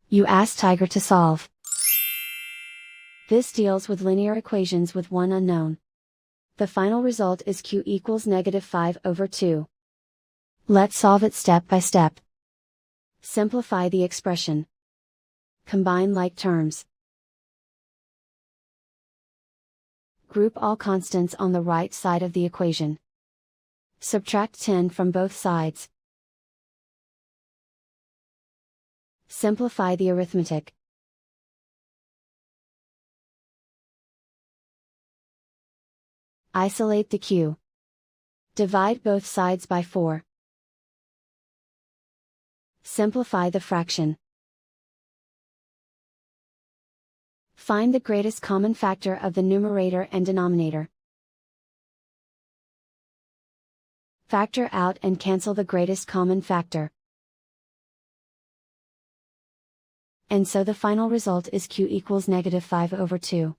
You ask Tiger to solve. This deals with linear equations with one unknown. The final result is q equals -5/2. Let's solve it step by step. Simplify the expression. Combine like terms. Group all constants on the right side of the equation. Subtract 10 from both sides. Simplify the arithmetic. Isolate the q. Divide both sides by 4. Simplify the fraction. Find the greatest common factor of the numerator and denominator. Factor out and cancel the greatest common factor. And so the final result is q equals -5/2.